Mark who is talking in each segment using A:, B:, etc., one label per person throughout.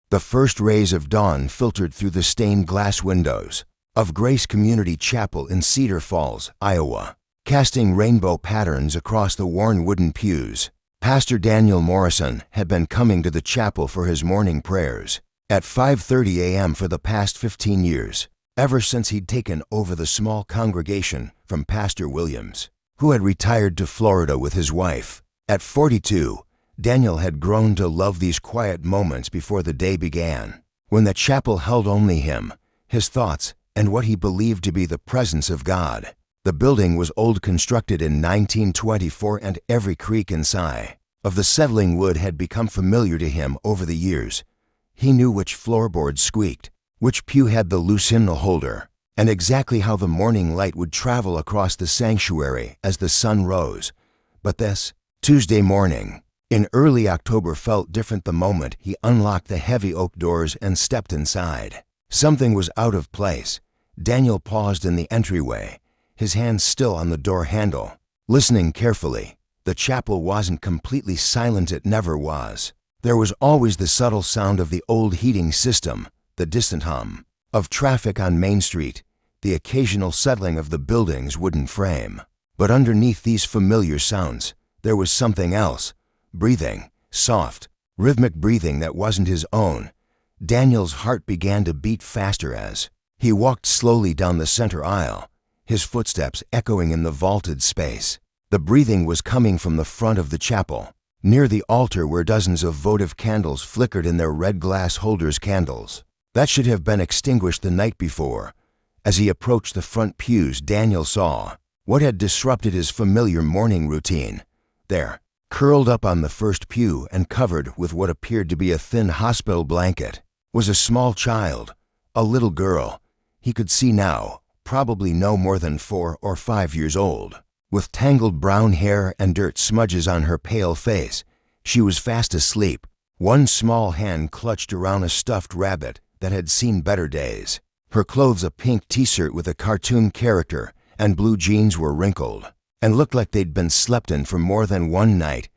A: The first rays of dawn filtered through the stained glass windows of Grace Community Chapel in Cedar Falls, Iowa, casting rainbow patterns across the worn wooden pews. Pastor Daniel Morrison had been coming to the chapel for his morning prayers at 5:30 a.m. for the past 15 years, ever since he'd taken over the small congregation from Pastor Williams, who had retired to Florida with his wife. At 42, Daniel had grown to love these quiet moments before the day began, when the chapel held only him, his thoughts, and what he believed to be the presence of God. The building was old, constructed in 1924, and every creak and sigh of the settling wood had become familiar to him over the years. He knew which floorboard squeaked, which pew had the loose hymnal holder, and exactly how the morning light would travel across the sanctuary as the sun rose. But this Tuesday morning in early October felt different the moment he unlocked the heavy oak doors and stepped inside. Something was out of place. Daniel paused in the entryway, his hand still on the door handle, listening carefully. The chapel wasn't completely silent, it never was. There was always the subtle sound of the old heating system, the distant hum of traffic on Main Street, the occasional settling of the building's wooden frame. But underneath these familiar sounds, there was something else. Breathing, soft, rhythmic breathing that wasn't his own. Daniel's heart began to beat faster as he walked slowly down the center aisle, his footsteps echoing in the vaulted space. The breathing was coming from the front of the chapel, near the altar where dozens of votive candles flickered in their red glass holders. Candles that should have been extinguished the night before. As he approached the front pews, Daniel saw what had disrupted his familiar morning routine. There, curled up on the first pew and covered with what appeared to be a thin hospital blanket, was a small child, a little girl. He could see now, probably no more than 4 or 5 years old. With tangled brown hair and dirt smudges on her pale face, she was fast asleep. One small hand clutched around a stuffed rabbit that had seen better days. Her clothes, a pink t-shirt with a cartoon character, and blue jeans, were wrinkled and looked like they'd been slept in for more than one night.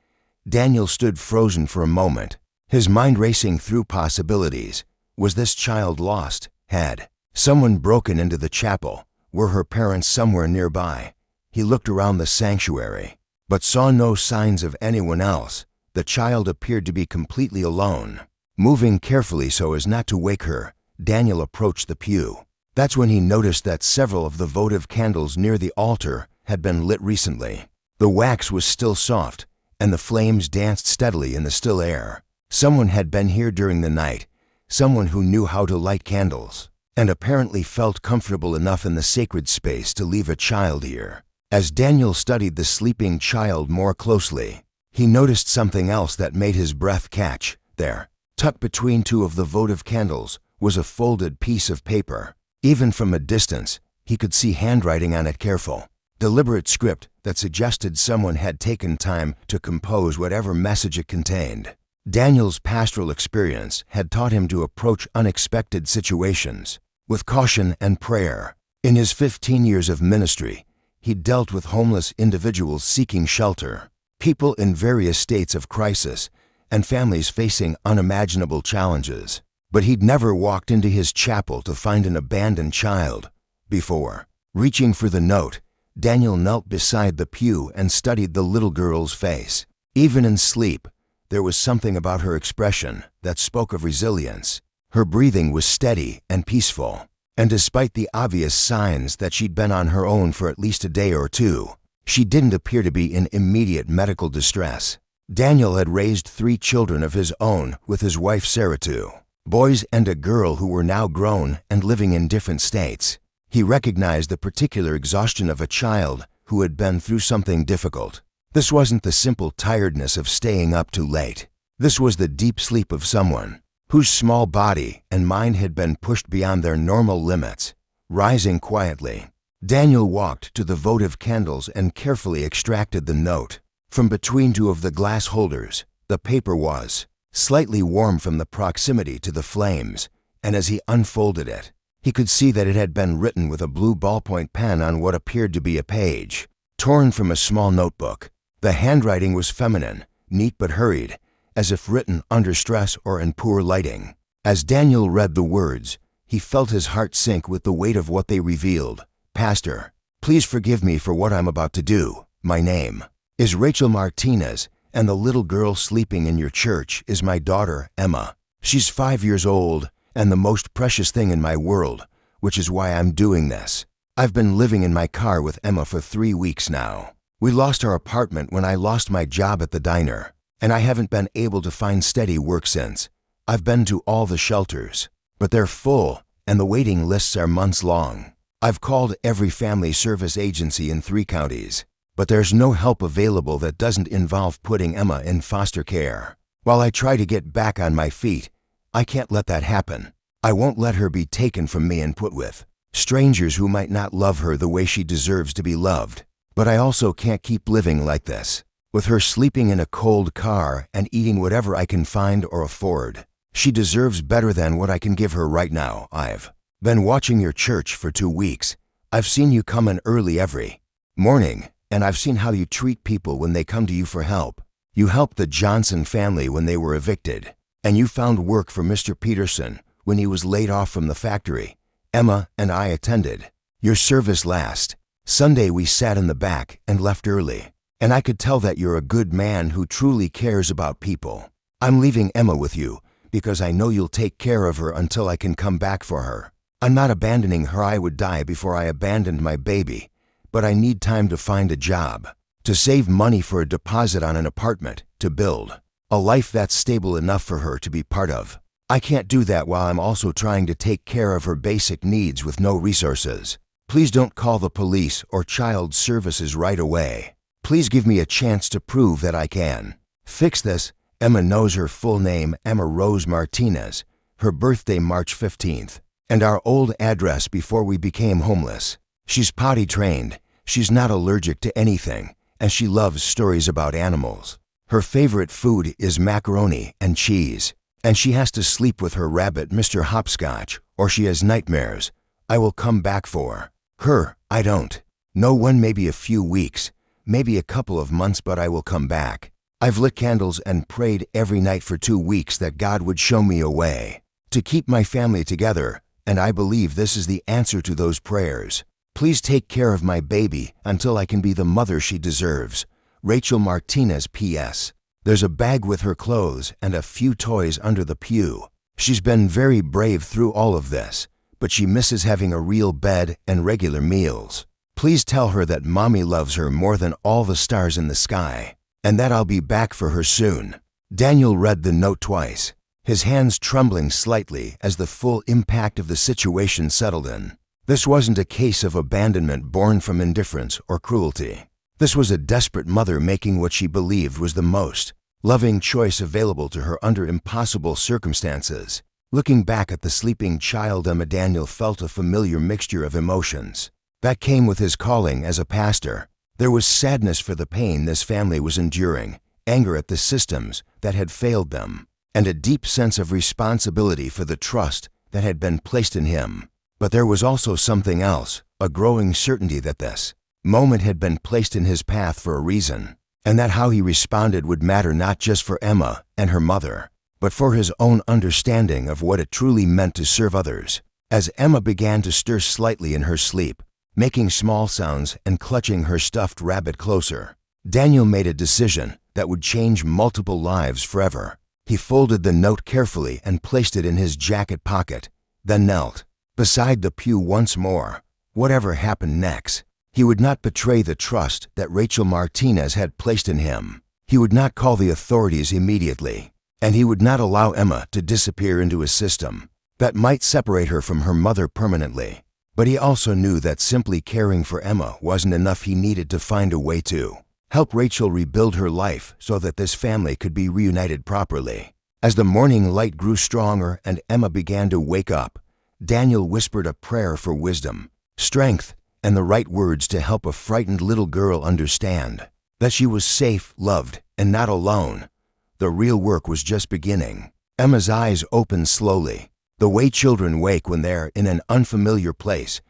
A: Daniel stood frozen for a moment, his mind racing through possibilities. Was this child lost? Had someone broken into the chapel? Were her parents somewhere nearby? He looked around the sanctuary, but saw no signs of anyone else. The child appeared to be completely alone. Moving carefully so as not to wake her, Daniel approached the pew. That's when he noticed that several of the votive candles near the altar had been lit recently. The wax was still soft, and the flames danced steadily in the still air. Someone had been here during the night, someone who knew how to light candles, and apparently felt comfortable enough in the sacred space to leave a child here. As Daniel studied the sleeping child more closely, he noticed something else that made his breath catch. There, tucked between 2 of the votive candles, was a folded piece of paper. Even from a distance, he could see handwriting on it, careful, deliberate script that suggested someone had taken time to compose whatever message it contained. Daniel's pastoral experience had taught him to approach unexpected situations with caution and prayer. In his 15 years of ministry, he dealt with homeless individuals seeking shelter, people in various states of crisis, and families facing unimaginable challenges. But he'd never walked into his chapel to find an abandoned child before. Reaching for the note, Daniel knelt beside the pew and studied the little girl's face. Even in sleep, there was something about her expression that spoke of resilience. Her breathing was steady and peaceful, and despite the obvious signs that she'd been on her own for at least a day or 2, she didn't appear to be in immediate medical distress. Daniel had raised 3 children of his own with his wife Sarah, 2 boys and a girl who were now grown and living in different states. He recognized the particular exhaustion of a child who had been through something difficult. This wasn't the simple tiredness of staying up too late. This was the deep sleep of someone whose small body and mind had been pushed beyond their normal limits. Rising quietly, Daniel walked to the votive candles and carefully extracted the note. From between 2 of the glass holders, the paper was slightly warm from the proximity to the flames, and as he unfolded it, he could see that it had been written with a blue ballpoint pen on what appeared to be a page, torn from a small notebook. The handwriting was feminine, neat but hurried, as if written under stress or in poor lighting. As Daniel read the words, he felt his heart sink with the weight of what they revealed. "Pastor, please forgive me for what I'm about to do. My name is Rachel Martinez, and the little girl sleeping in your church is my daughter, Emma. She's 5 years old and the most precious thing in my world, which is why I'm doing this. I've been living in my car with Emma for 3 weeks now. We lost our apartment when I lost my job at the diner, and I haven't been able to find steady work since. I've been to all the shelters, but they're full and the waiting lists are months long. I've called every family service agency in 3 counties, but there's no help available that doesn't involve putting Emma in foster care. While I try to get back on my feet, I can't let that happen. I won't let her be taken from me and put with strangers who might not love her the way she deserves to be loved. But I also can't keep living like this, with her sleeping in a cold car and eating whatever I can find or afford. She deserves better than what I can give her right now. I've been watching your church for 2 weeks. I've seen you come in early every morning, and I've seen how you treat people when they come to you for help. You helped the Johnson family when they were evicted, and you found work for Mr. Peterson when he was laid off from the factory. Emma and I attended your service last Sunday. We sat in the back and left early, and I could tell that you're a good man who truly cares about people. I'm leaving Emma with you because I know you'll take care of her until I can come back for her. I'm not abandoning her. I would die before I abandoned my baby, but I need time to find a job, to save money for a deposit on an apartment, to build a life that's stable enough for her to be part of. I can't do that while I'm also trying to take care of her basic needs with no resources. Please don't call the police or child services right away. Please give me a chance to prove that I can fix this." Emma knows her full name, Emma Rose Martinez, her birthday March 15th, and our old address before we became homeless. She's potty trained, she's not allergic to anything, and she loves stories about animals. Her favorite food is macaroni and cheese, and she has to sleep with her rabbit, Mr. Hopscotch, or she has nightmares. I will come back for her. I don't know when, maybe a few weeks, maybe a couple of months, but I will come back. I've lit candles and prayed every night for 2 weeks that God would show me a way to keep my family together, and I believe this is the answer to those prayers. Please take care of my baby until I can be the mother she deserves. Rachel Martinez. P.S. There's a bag with her clothes and a few toys under the pew. She's been very brave through all of this, but she misses having a real bed and regular meals. Please tell her that Mommy loves her more than all the stars in the sky, and that I'll be back for her soon. Daniel read the note twice, his hands trembling slightly as the full impact of the situation settled in. This wasn't a case of abandonment born from indifference or cruelty. This was a desperate mother making what she believed was the most loving choice available to her under impossible circumstances. Looking back at the sleeping child, Emma, Daniel felt a familiar mixture of emotions that came with his calling as a pastor. There was sadness for the pain this family was enduring, anger at the systems that had failed them, and a deep sense of responsibility for the trust that had been placed in him. But there was also something else, a growing certainty that this moment had been placed in his path for a reason, and that how he responded would matter not just for Emma and her mother, but for his own understanding of what it truly meant to serve others. As Emma began to stir slightly in her sleep, making small sounds and clutching her stuffed rabbit closer, Daniel made a decision that would change multiple lives forever. He folded the note carefully and placed it in his jacket pocket, then knelt beside the pew once more. Whatever happened next, he would not betray the trust that Rachel Martinez had placed in him. He would not call the authorities immediately, and he would not allow Emma to disappear into a system that might separate her from her mother permanently. But he also knew that simply caring for Emma wasn't enough. He needed to find a way to help Rachel rebuild her life so that this family could be reunited properly. As the morning light grew stronger and Emma began to wake up, Daniel whispered a prayer for wisdom, strength, and the right words to help a frightened little girl understand that she was safe, loved, and not alone. The real work was just beginning. Emma's eyes opened slowly, the way children wake when they're in an unfamiliar place,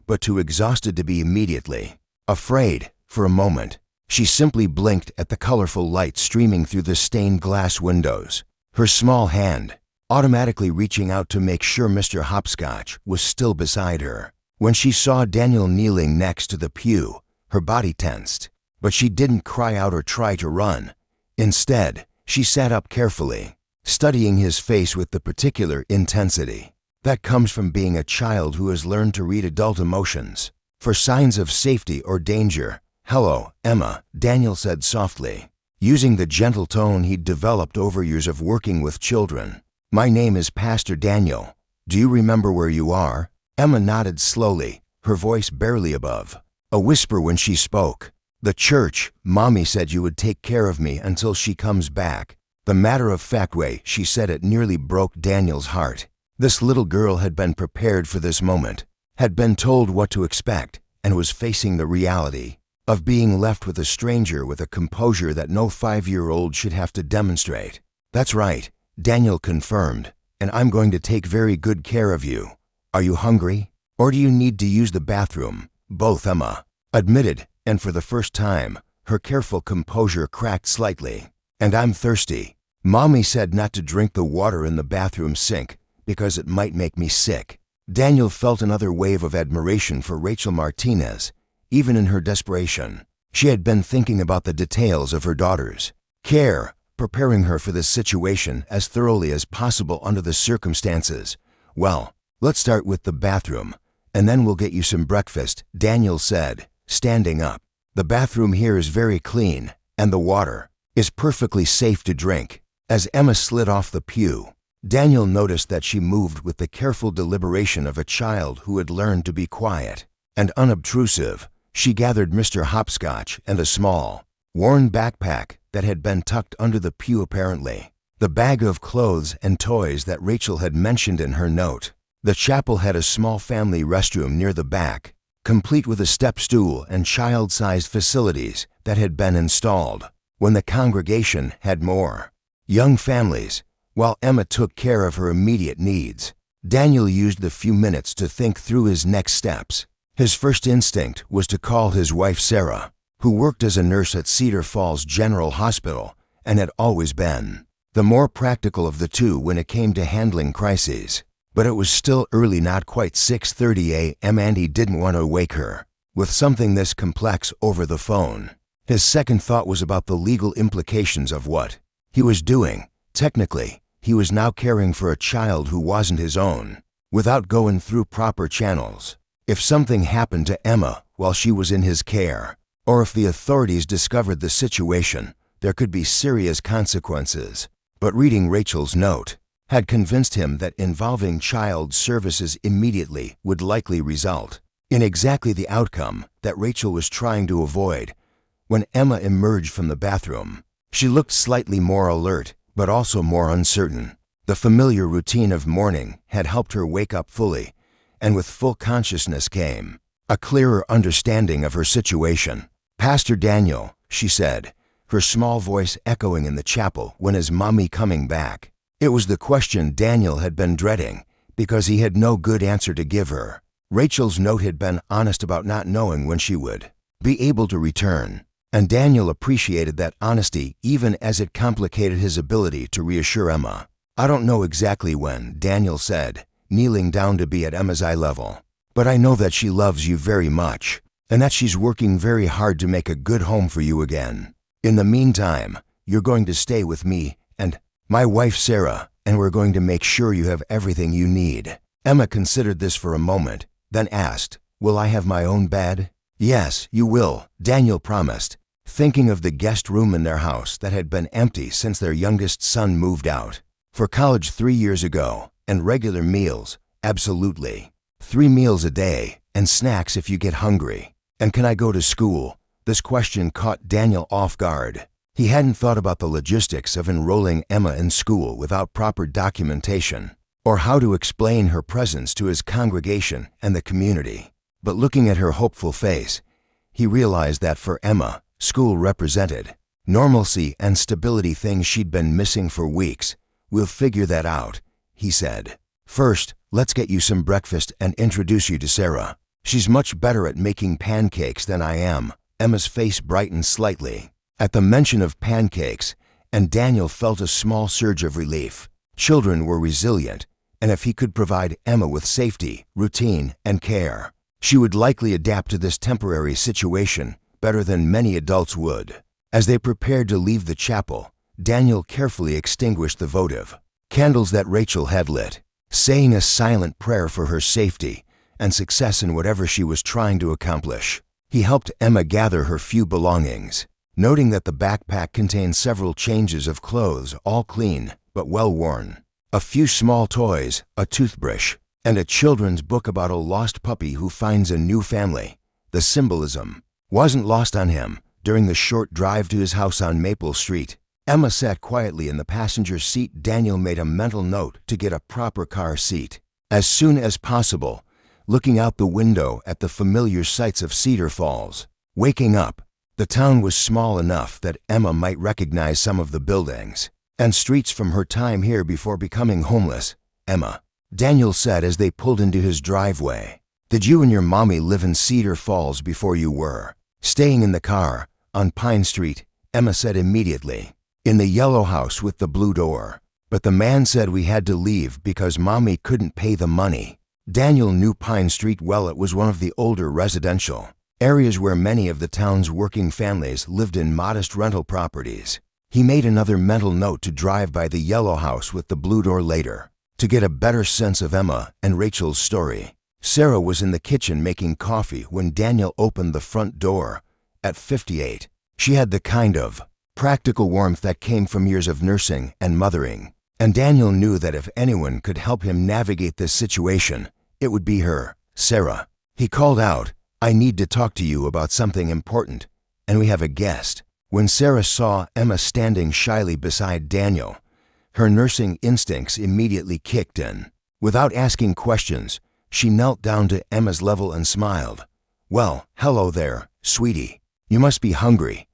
A: but too exhausted to be immediately afraid. For a moment, she simply blinked at the colorful light streaming through the stained glass windows. Her small hand automatically reaching out to make sure Mr. Hopscotch was still beside her. When she saw Daniel kneeling next to the pew, her body tensed, but she didn't cry out or try to run. Instead, she sat up carefully, studying his face with the particular intensity that comes from being a child who has learned to read adult emotions. For signs of safety or danger, "Hello, Emma," Daniel said softly, using the gentle tone he'd developed over years of working with children. "My name is Pastor Daniel. Do you remember where you are?" Emma nodded slowly, her voice barely above a whisper when she spoke. "The church. Mommy said you would take care of me until she comes back." The matter-of-fact way she said it nearly broke Daniel's heart. This little girl had been prepared for this moment, had been told what to expect, and was facing the reality of being left with a stranger with a composure that no 5-year-old should have to demonstrate. "That's right," Daniel confirmed, "and I'm going to take very good care of you. Are you hungry? Or do you need to use the bathroom?" "Both," Emma admitted, and for the first time, her careful composure cracked slightly. "And I'm thirsty. Mommy said not to drink the water in the bathroom sink because it might make me sick." Daniel felt another wave of admiration for Rachel Martinez, even in her desperation. She had been thinking about the details of her daughter's care, preparing her for this situation as thoroughly as possible under the circumstances. "Well, let's start with the bathroom, and then we'll get you some breakfast," Daniel said, standing up. "The bathroom here is very clean, and the water is perfectly safe to drink." As Emma slid off the pew, Daniel noticed that she moved with the careful deliberation of a child who had learned to be quiet and unobtrusive. She gathered Mr. Hopscotch and a small, worn backpack that had been tucked under the pew apparently, the bag of clothes and toys that Rachel had mentioned in her note. The chapel had a small family restroom near the back, complete with a step stool and child-sized facilities that had been installed when the congregation had more young families. While Emma took care of her immediate needs, Daniel used the few minutes to think through his next steps. His first instinct was to call his wife Sarah, who worked as a nurse at Cedar Falls General Hospital and had always been the more practical of the two when it came to handling crises. But it was still early, not quite 6:30 a.m., and he didn't want to wake her with something this complex over the phone. His second thought was about the legal implications of what he was doing. Technically, he was now caring for a child who wasn't his own, without going through proper channels. If something happened to Emma while she was in his care, or if the authorities discovered the situation, there could be serious consequences. But reading Rachel's note had convinced him that involving child services immediately would likely result in exactly the outcome that Rachel was trying to avoid. When Emma emerged from the bathroom, she looked slightly more alert, but also more uncertain. The familiar routine of morning had helped her wake up fully, and with full consciousness came a clearer understanding of her situation. "Pastor Daniel," she said, her small voice echoing in the chapel. "When is Mommy coming back?" It was the question Daniel had been dreading, because he had no good answer to give her. Rachel's note had been honest about not knowing when she would be able to return, and Daniel appreciated that honesty even as it complicated his ability to reassure Emma. "I don't know exactly when," Daniel said, kneeling down to be at Emma's eye level, "but I know that she loves you very much, and that she's working very hard to make a good home for you again. In the meantime, you're going to stay with me and my wife Sarah, and we're going to make sure you have everything you need." Emma considered this for a moment, then asked, "Will I have my own bed?" "Yes, you will," Daniel promised, thinking of the guest room in their house that had been empty since their youngest son moved out for college 3 years ago, and regular meals, absolutely. 3 meals a day, and snacks if you get hungry. "And can I go to school?" This question caught Daniel off guard. He hadn't thought about the logistics of enrolling Emma in school without proper documentation, or how to explain her presence to his congregation and the community. But looking at her hopeful face, he realized that for Emma, school represented normalcy and stability, things she'd been missing for weeks. "We'll figure that out," he said. "First, let's get you some breakfast and introduce you to Sarah. She's much better at making pancakes than I am." Emma's face brightened slightly at the mention of pancakes, and Daniel felt a small surge of relief. Children were resilient, and if he could provide Emma with safety, routine, and care, she would likely adapt to this temporary situation better than many adults would. As they prepared to leave the chapel, Daniel carefully extinguished the votive candles that Rachel had lit, saying a silent prayer for her safety and success in whatever she was trying to accomplish. He helped Emma gather her few belongings, noting that the backpack contained several changes of clothes, all clean but well worn, a few small toys, a toothbrush, and a children's book about a lost puppy who finds a new family. The symbolism wasn't lost on him. During the short drive to his house on Maple Street, Emma sat quietly in the passenger seat. Daniel made a mental note to get a proper car seat as soon as possible, looking out the window at the familiar sights of Cedar Falls. Waking up, the town was small enough that Emma might recognize some of the buildings and streets from her time here before becoming homeless. "Emma," Daniel said as they pulled into his driveway, "did you and your mommy live in Cedar Falls before you were staying in the car on Pine Street?" Emma said immediately, "In the yellow house with the blue door. But the man said we had to leave because mommy couldn't pay the money." Daniel knew Pine Street well. It was one of the older residential areas where many of the town's working families lived in modest rental properties. He made another mental note to drive by the yellow house with the blue door later, to get a better sense of Emma and Rachel's story. Sarah was in the kitchen making coffee when Daniel opened the front door. At 58, she had the kind of practical warmth that came from years of nursing and mothering, and Daniel knew that if anyone could help him navigate this situation, it would be her. "Sarah," he called out, "I need to talk to you about something important, and we have a guest." When Sarah saw Emma standing shyly beside Daniel, her nursing instincts immediately kicked in. Without asking questions, she knelt down to Emma's level and smiled. "Well, hello there, sweetie. You must be hungry.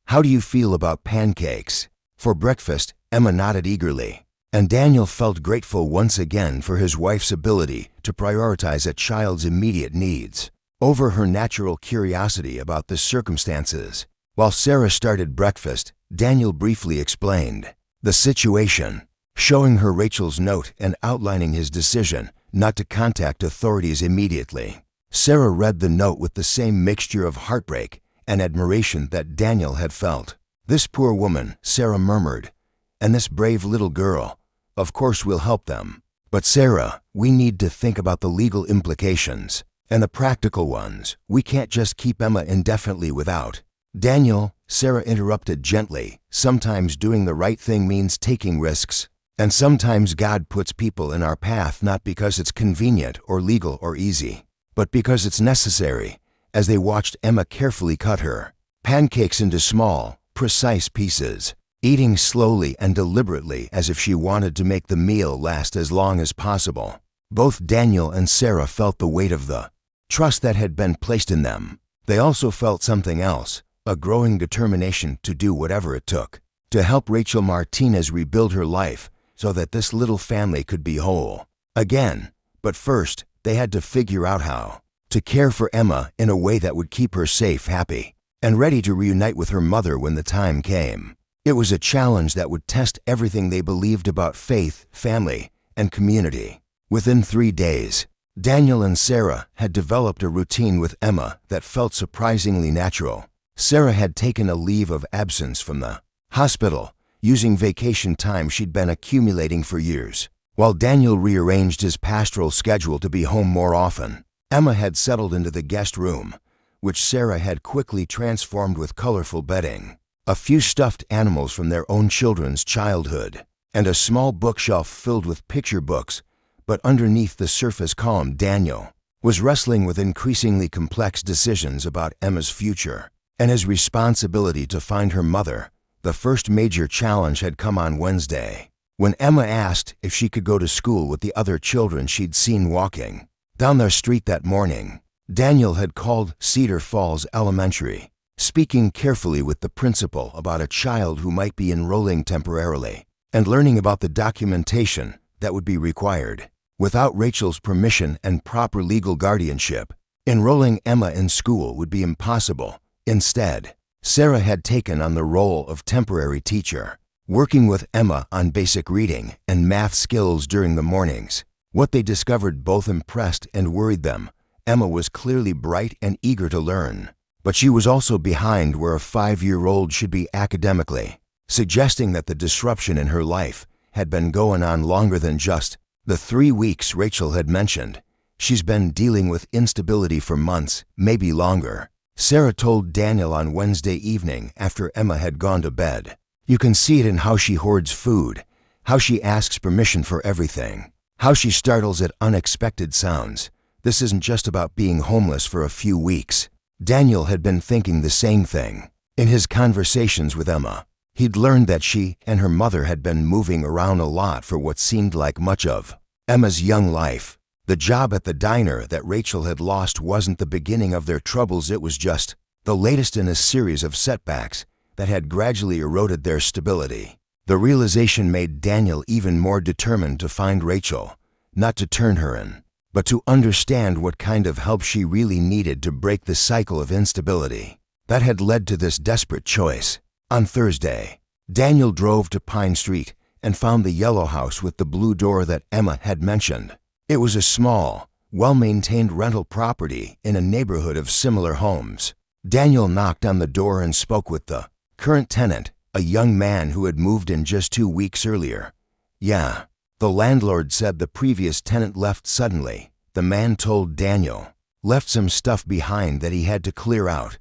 A: How do you feel about pancakes for breakfast?" Emma nodded eagerly, and Daniel felt grateful once again for his wife's ability to prioritize a child's immediate needs over her natural curiosity about the circumstances. While Sarah started breakfast, Daniel briefly explained the situation, showing her Rachel's note and outlining his decision not to contact authorities immediately. Sarah read the note with the same mixture of heartbreak and admiration that Daniel had felt. "This poor woman," Sarah murmured, "and this brave little girl. Of course we'll help them. But Sarah, we need to think about the legal implications and the practical ones. We can't just keep Emma indefinitely without." "Daniel," Sarah interrupted gently, "sometimes doing the right thing means taking risks. And sometimes God puts people in our path not because it's convenient or legal or easy, but because it's necessary." As they watched Emma carefully cut her pancakes into small, precise pieces, eating slowly and deliberately as if she wanted to make the meal last as long as possible, both Daniel and Sarah felt the weight of the trust that had been placed in them. They also felt something else, a growing determination to do whatever it took to help Rachel Martinez rebuild her life so that this little family could be whole again. But first, they had to figure out how to care for Emma in a way that would keep her safe, happy, and ready to reunite with her mother when the time came. It was a challenge that would test everything they believed about faith, family, and community. Within 3 days, Daniel and Sarah had developed a routine with Emma that felt surprisingly natural. Sarah had taken a leave of absence from the hospital, using vacation time she'd been accumulating for years. While Daniel rearranged his pastoral schedule to be home more often, Emma had settled into the guest room, which Sarah had quickly transformed with colorful bedding, a few stuffed animals from their own children's childhood, and a small bookshelf filled with picture books. But underneath the surface calm, Daniel was wrestling with increasingly complex decisions about Emma's future and his responsibility to find her mother. The first major challenge had come on Wednesday, when Emma asked if she could go to school with the other children she'd seen walking down their street that morning. Daniel had called Cedar Falls Elementary, speaking carefully with the principal about a child who might be enrolling temporarily and learning about the documentation that would be required. Without Rachel's permission and proper legal guardianship, enrolling Emma in school would be impossible. Instead, Sarah had taken on the role of temporary teacher. working with Emma on basic reading and math skills during the mornings. What they discovered both impressed and worried them. Emma was clearly bright and eager to learn, but she was also behind where a 5-year-old should be academically, suggesting that the disruption in her life had been going on longer than just the 3 weeks Rachel had mentioned. She's been dealing with instability for months, maybe longer. Sarah told Daniel on Wednesday evening after Emma had gone to bed. You can see it in how she hoards food, how she asks permission for everything, how she startles at unexpected sounds. This isn't just about being homeless for a few weeks. Daniel had been thinking the same thing. In his conversations with Emma, he'd learned that she and her mother had been moving around a lot for what seemed like much of Emma's young life. The job at the diner that Rachel had lost wasn't the beginning of their troubles, it was just the latest in a series of setbacks that had gradually eroded their stability. The realization made Daniel even more determined to find Rachel, not to turn her in, but to understand what kind of help she really needed to break the cycle of instability that had led to this desperate choice. On Thursday, Daniel drove to Pine Street and found the yellow house with the blue door that Emma had mentioned. It was a small, well-maintained rental property in a neighborhood of similar homes. Daniel knocked on the door and spoke with the current tenant, a young man who had moved in just 2 weeks earlier. Yeah, the landlord said the previous tenant left suddenly. The man told Daniel, left some stuff behind that he had to clear out.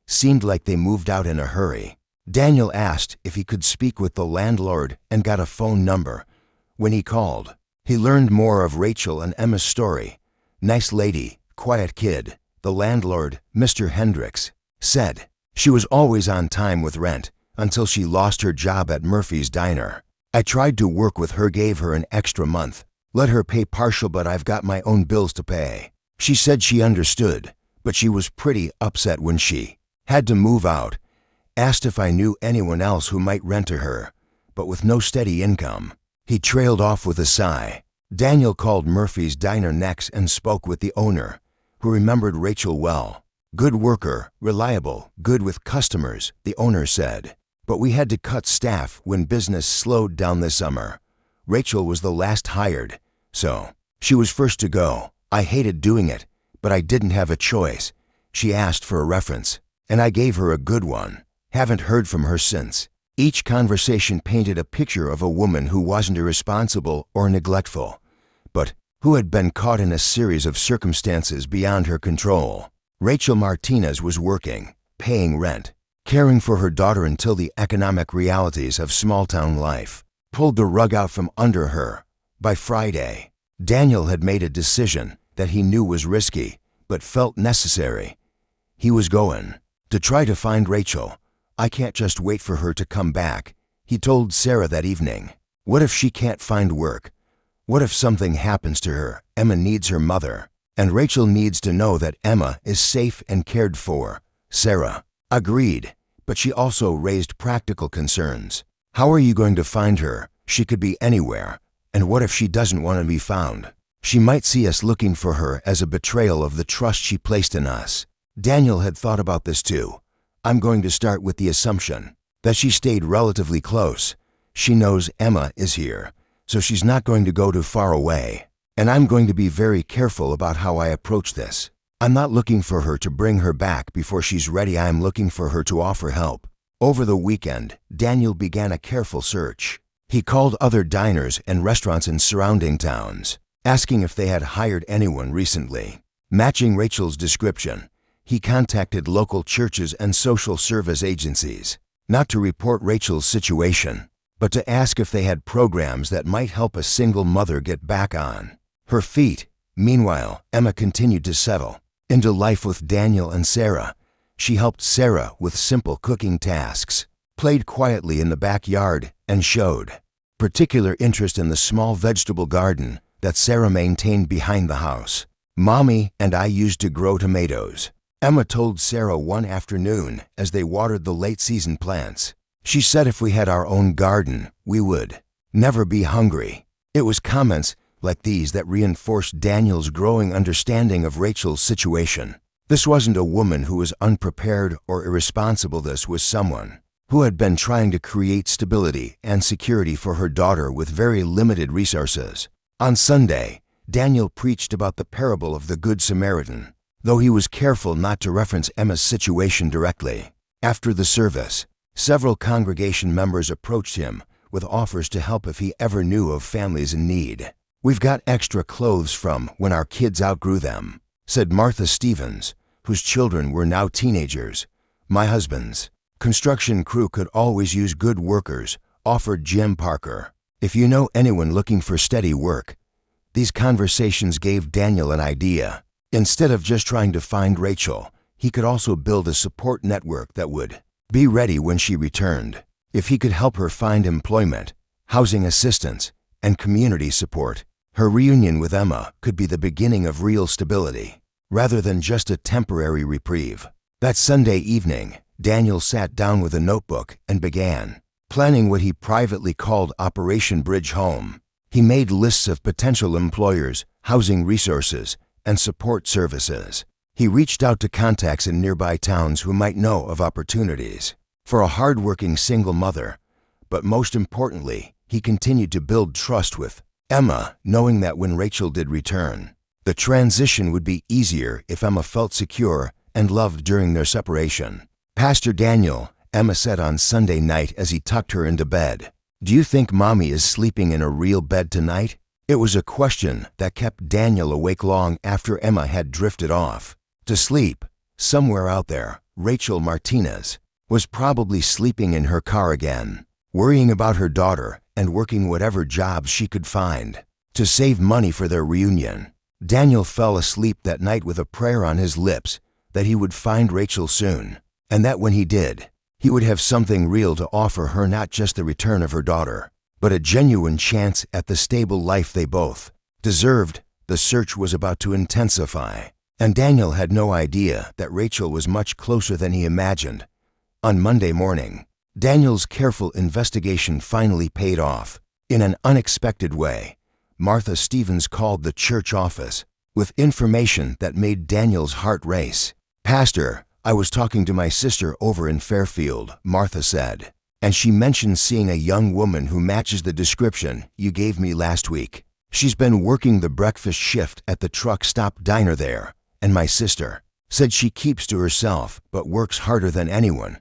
A: Seemed like they moved out in a hurry. Daniel asked if he could speak with the landlord and got a phone number. When he called, he learned more of Rachel and Emma's story. Nice lady, quiet kid, the landlord, Mr. Hendricks, said. She was always on time with rent until she lost her job at Murphy's Diner. I tried to work with her, gave her an extra month, let her pay partial, but I've got my own bills to pay. She said she understood, but she was pretty upset when she had to move out. Asked if I knew anyone else who might rent to her, but with no steady income. He trailed off with a sigh. Daniel called Murphy's Diner next and spoke with the owner, who remembered Rachel well. Good worker, reliable, good with customers, the owner said. But we had to cut staff when business slowed down this summer. Rachel was the last hired, so she was first to go. I hated doing it, but I didn't have a choice. She asked for a reference, and I gave her a good one. Haven't heard from her since. Each conversation painted a picture of a woman who wasn't irresponsible or neglectful, but who had been caught in a series of circumstances beyond her control. Rachel Martinez was working, paying rent, caring for her daughter until the economic realities of small-town life pulled the rug out from under her. By Friday, Daniel had made a decision that he knew was risky, but felt necessary. He was going to try to find Rachel. I can't just wait for her to come back, he told Sarah that evening. What if she can't find work? What if something happens to her? Emma needs her mother, and Rachel needs to know that Emma is safe and cared for. Sarah agreed, but she also raised practical concerns. How are you going to find her? She could be anywhere. And what if she doesn't want to be found? She might see us looking for her as a betrayal of the trust she placed in us. Daniel had thought about this too. I'm going to start with the assumption that she stayed relatively close. She knows Emma is here, so she's not going to go too far away. And I'm going to be very careful about how I approach this. I'm not looking for her to bring her back before she's ready. I'm looking for her to offer help. Over the weekend, Daniel began a careful search. He called other diners and restaurants in surrounding towns, asking if they had hired anyone recently. Matching Rachel's description, he contacted local churches and social service agencies, not to report Rachel's situation, but to ask if they had programs that might help a single mother get back on her feet. Meanwhile, Emma continued to settle into life with Daniel and Sarah. She helped Sarah with simple cooking tasks, played quietly in the backyard, and showed particular interest in the small vegetable garden that Sarah maintained behind the house. Mommy and I used to grow tomatoes, Emma told Sarah one afternoon as they watered the late-season plants. She said if we had our own garden, we would never be hungry. It was comments like these that reinforced Daniel's growing understanding of Rachel's situation. This wasn't a woman who was unprepared or irresponsible. This was someone who had been trying to create stability and security for her daughter with very limited resources. On Sunday, Daniel preached about the parable of the Good Samaritan, though he was careful not to reference Emma's situation directly. After the service, several congregation members approached him with offers to help if he ever knew of families in need. "We've got extra clothes from when our kids outgrew them," said Martha Stevens, whose children were now teenagers. "My husband's construction crew could always use good workers," offered Jim Parker. "If you know anyone looking for steady work." These conversations gave Daniel an idea. Instead of just trying to find Rachel, he could also build a support network that would be ready when she returned. If he could help her find employment, housing assistance, and community support, her reunion with Emma could be the beginning of real stability, rather than just a temporary reprieve. That Sunday evening, Daniel sat down with a notebook and began planning what he privately called Operation Bridge Home. He made lists of potential employers, housing resources, and support services. He reached out to contacts in nearby towns who might know of opportunities for a hard-working single mother. But most importantly, he continued to build trust with Emma, knowing that when Rachel did return, the transition would be easier if Emma felt secure and loved during their separation. "Pastor Daniel," Emma said on Sunday night as he tucked her into bed, "do you think Mommy is sleeping in a real bed tonight?" It was a question that kept Daniel awake long after Emma had drifted off to sleep. Somewhere out there, Rachel Martinez was probably sleeping in her car again, worrying about her daughter and working whatever jobs she could find to save money for their reunion. Daniel fell asleep that night with a prayer on his lips that he would find Rachel soon, and that when he did, he would have something real to offer her, not just the return of her daughter, but a genuine chance at the stable life they both deserved. The search was about to intensify, and Daniel had no idea that Rachel was much closer than he imagined. On Monday morning, Daniel's careful investigation finally paid off. In an unexpected way, Martha Stevens called the church office with information that made Daniel's heart race. "Pastor, I was talking to my sister over in Fairfield," Martha said, "and she mentioned seeing a young woman who matches the description you gave me last week. She's been working the breakfast shift at the truck stop diner there, and my sister said she keeps to herself but works harder than anyone,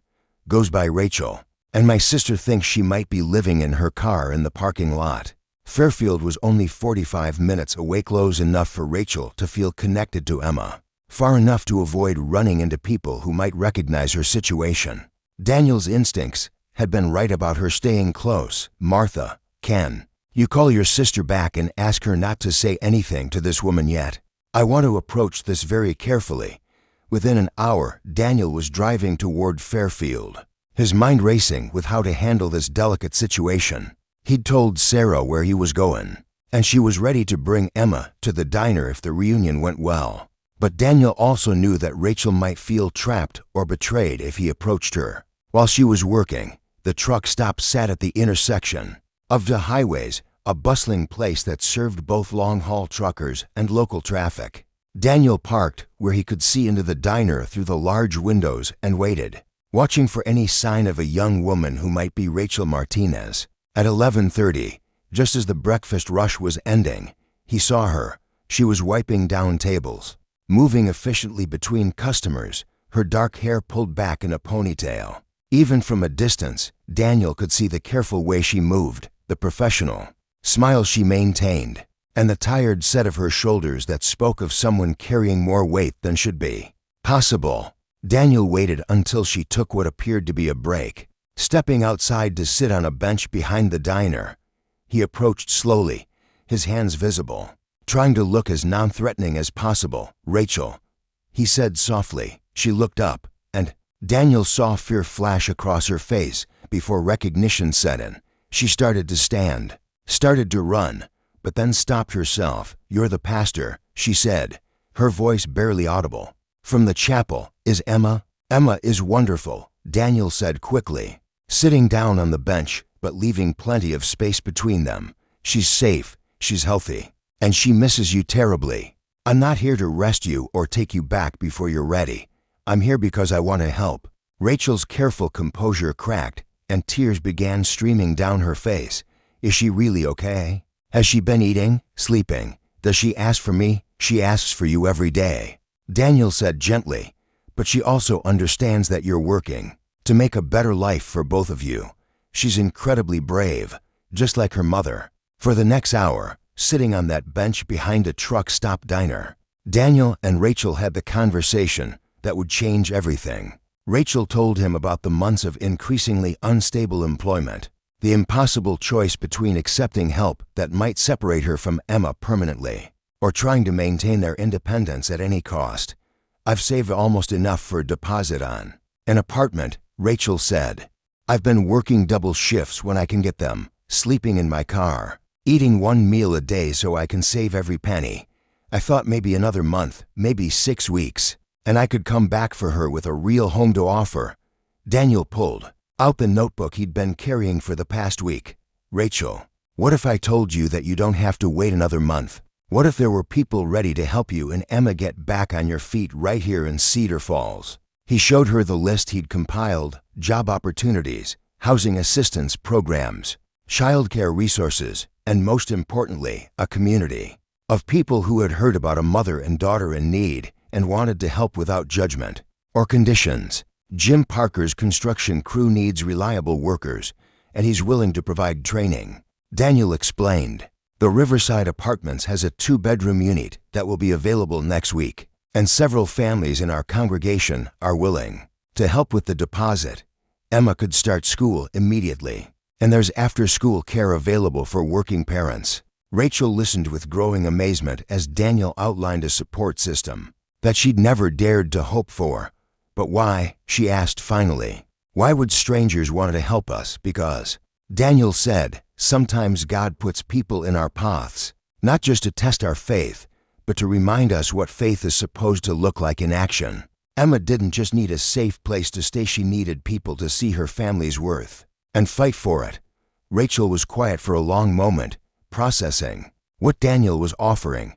A: goes by Rachel, and my sister thinks she might be living in her car in the parking lot." Fairfield was only 45 minutes away, close enough for Rachel to feel connected to Emma, far enough to avoid running into people who might recognize her situation. Daniel's instincts had been right about her staying close. "Martha, can you call your sister back and ask her not to say anything to this woman yet? I want to approach this very carefully." Within an hour, Daniel was driving toward Fairfield, his mind racing with how to handle this delicate situation. He'd told Sarah where he was going, and she was ready to bring Emma to the diner if the reunion went well. But Daniel also knew that Rachel might feel trapped or betrayed if he approached her. While she was working, the truck stop sat at the intersection of the highways, a bustling place that served both long-haul truckers and local traffic. Daniel parked where he could see into the diner through the large windows and waited, watching for any sign of a young woman who might be Rachel Martinez. At 11:30, just as the breakfast rush was ending, he saw her. She was wiping down tables, moving efficiently between customers, her dark hair pulled back in a ponytail. Even from a distance, Daniel could see the careful way she moved, the professional smile she maintained, and the tired set of her shoulders that spoke of someone carrying more weight than should be possible. Daniel waited until she took what appeared to be a break, stepping outside to sit on a bench behind the diner. He approached slowly, his hands visible, trying to look as non-threatening as possible. "Rachel," he said softly. She looked up, and Daniel saw fear flash across her face before recognition set in. She started to stand, started to run, but then stopped herself. "You're the pastor," she said, her voice barely audible. "From the chapel. Is Emma?" "Emma is wonderful," Daniel said quickly, sitting down on the bench but leaving plenty of space between them. "She's safe, she's healthy, and she misses you terribly. I'm not here to arrest you or take you back before you're ready. I'm here because I want to help." Rachel's careful composure cracked, and tears began streaming down her face. Is she really okay? Has she been eating, sleeping? Does she ask for me? She asks for you every day. Daniel said gently, but she also understands that you're working to make a better life for both of you. She's incredibly brave, just like her mother. For the next hour, sitting on that bench behind a truck stop diner, Daniel and Rachel had the conversation that would change everything. Rachel told him about the months of increasingly unstable employment, the impossible choice between accepting help that might separate her from Emma permanently, or trying to maintain their independence at any cost. I've saved almost enough for a deposit on an apartment, Rachel said. I've been working double shifts when I can get them, sleeping in my car, eating one meal a day so I can save every penny. I thought maybe another month, maybe 6 weeks, and I could come back for her with a real home to offer. Daniel pulled out the notebook he'd been carrying for the past week. Rachel, what if I told you that you don't have to wait another month? What if there were people ready to help you and Emma get back on your feet right here in Cedar Falls? He showed her the list he'd compiled: job opportunities, housing assistance programs, childcare resources, and most importantly, a community of people who had heard about a mother and daughter in need and wanted to help without judgment or conditions. Jim Parker's construction crew needs reliable workers, and he's willing to provide training. Daniel explained, the Riverside Apartments has a 2-bedroom unit that will be available next week, and several families in our congregation are willing to help with the deposit. Emma could start school immediately, and there's after-school care available for working parents. Rachel listened with growing amazement as Daniel outlined a support system that she'd never dared to hope for. But why? She asked finally. Why would strangers want to help us? Because, Daniel said, sometimes God puts people in our paths, not just to test our faith, but to remind us what faith is supposed to look like in action. Emma didn't just need a safe place to stay, she needed people to see her family's worth and fight for it. Rachel was quiet for a long moment, processing what Daniel was offering.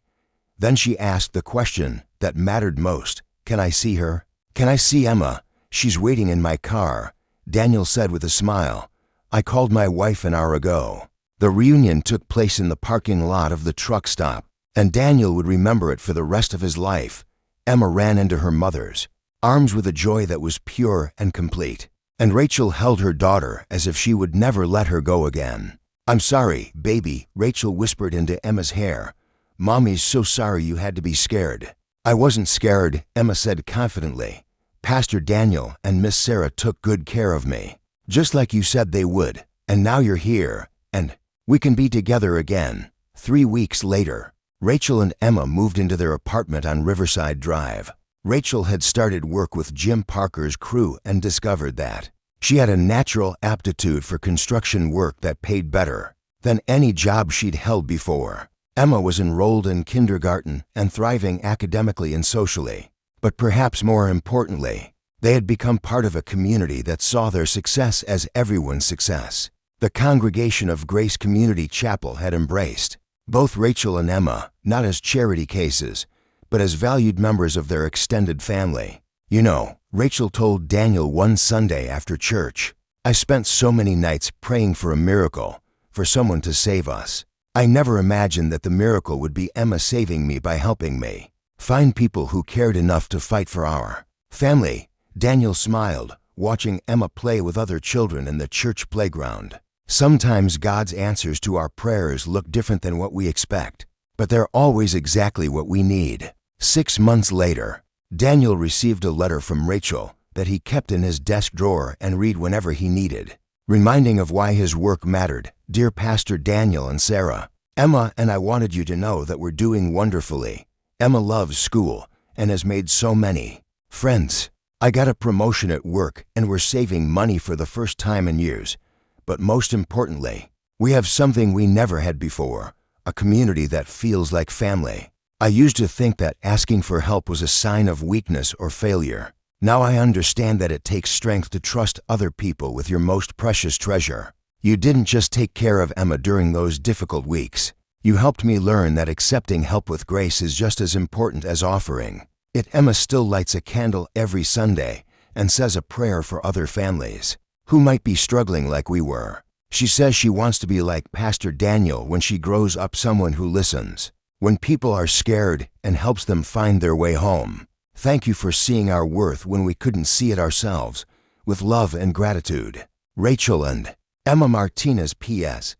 A: Then she asked the question that mattered most. Can I see her? Can I see Emma? She's waiting in my car, Daniel said with a smile. I called my wife an hour ago. The reunion took place in the parking lot of the truck stop, and Daniel would remember it for the rest of his life. Emma ran into her mother's arms with a joy that was pure and complete, and Rachel held her daughter as if she would never let her go again. I'm sorry, baby, Rachel whispered into Emma's hair. Mommy's so sorry you had to be scared. I wasn't scared, Emma said confidently. Pastor Daniel and Miss Sarah took good care of me, just like you said they would, and now you're here, and we can be together again. 3 weeks later, Rachel and Emma moved into their apartment on Riverside Drive. Rachel had started work with Jim Parker's crew and discovered that she had a natural aptitude for construction work that paid better than any job she'd held before. Emma was enrolled in kindergarten and thriving academically and socially. But perhaps more importantly, they had become part of a community that saw their success as everyone's success. The congregation of Grace Community Chapel had embraced both Rachel and Emma, not as charity cases, but as valued members of their extended family. You know, Rachel told Daniel one Sunday after church, I spent so many nights praying for a miracle, for someone to save us. I never imagined that the miracle would be Emma saving me by helping me find people who cared enough to fight for our family. Daniel smiled, watching Emma play with other children in the church playground. Sometimes God's answers to our prayers look different than what we expect, but they're always exactly what we need. 6 months later, Daniel received a letter from Rachel that he kept in his desk drawer and read whenever he needed, reminding of why his work mattered. Dear Pastor Daniel and Sarah, Emma and I wanted you to know that we're doing wonderfully. Emma loves school and has made so many friends. I got a promotion at work and we're saving money for the first time in years. But most importantly, we have something we never had before, a community that feels like family. I used to think that asking for help was a sign of weakness or failure. Now I understand that it takes strength to trust other people with your most precious treasure. You didn't just take care of Emma during those difficult weeks. You helped me learn that accepting help with grace is just as important as offering it. Emma still lights a candle every Sunday, and says a prayer for other families who might be struggling like we were. She says she wants to be like Pastor Daniel when she grows up, someone who listens when people are scared and helps them find their way home. Thank you for seeing our worth when we couldn't see it ourselves. With love and gratitude, Rachel and Emma Martinez. P.S.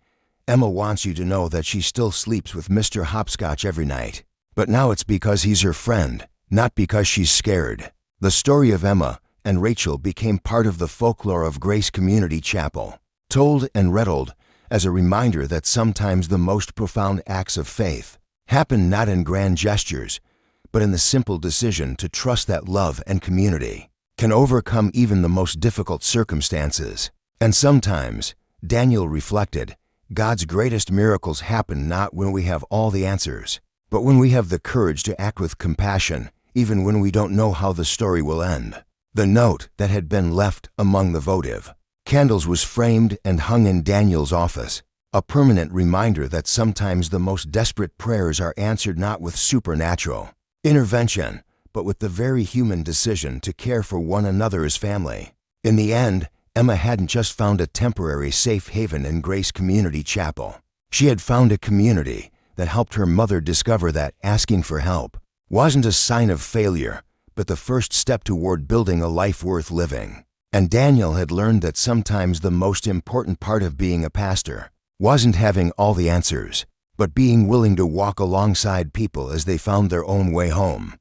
A: Emma wants you to know that she still sleeps with Mr. Hopscotch every night. But now it's because he's her friend, not because she's scared. The story of Emma and Rachel became part of the folklore of Grace Community Chapel, told and retold as a reminder that sometimes the most profound acts of faith happen not in grand gestures, but in the simple decision to trust that love and community can overcome even the most difficult circumstances. And sometimes, Daniel reflected, God's greatest miracles happen not when we have all the answers, but when we have the courage to act with compassion, even when we don't know how the story will end. The note that had been left among the votive candles was framed and hung in Daniel's office, a permanent reminder that sometimes the most desperate prayers are answered not with supernatural intervention, but with the very human decision to care for one another as family. In the end, Emma hadn't just found a temporary safe haven in Grace Community Chapel. She had found a community that helped her mother discover that asking for help wasn't a sign of failure, but the first step toward building a life worth living. And Daniel had learned that sometimes the most important part of being a pastor wasn't having all the answers, but being willing to walk alongside people as they found their own way home.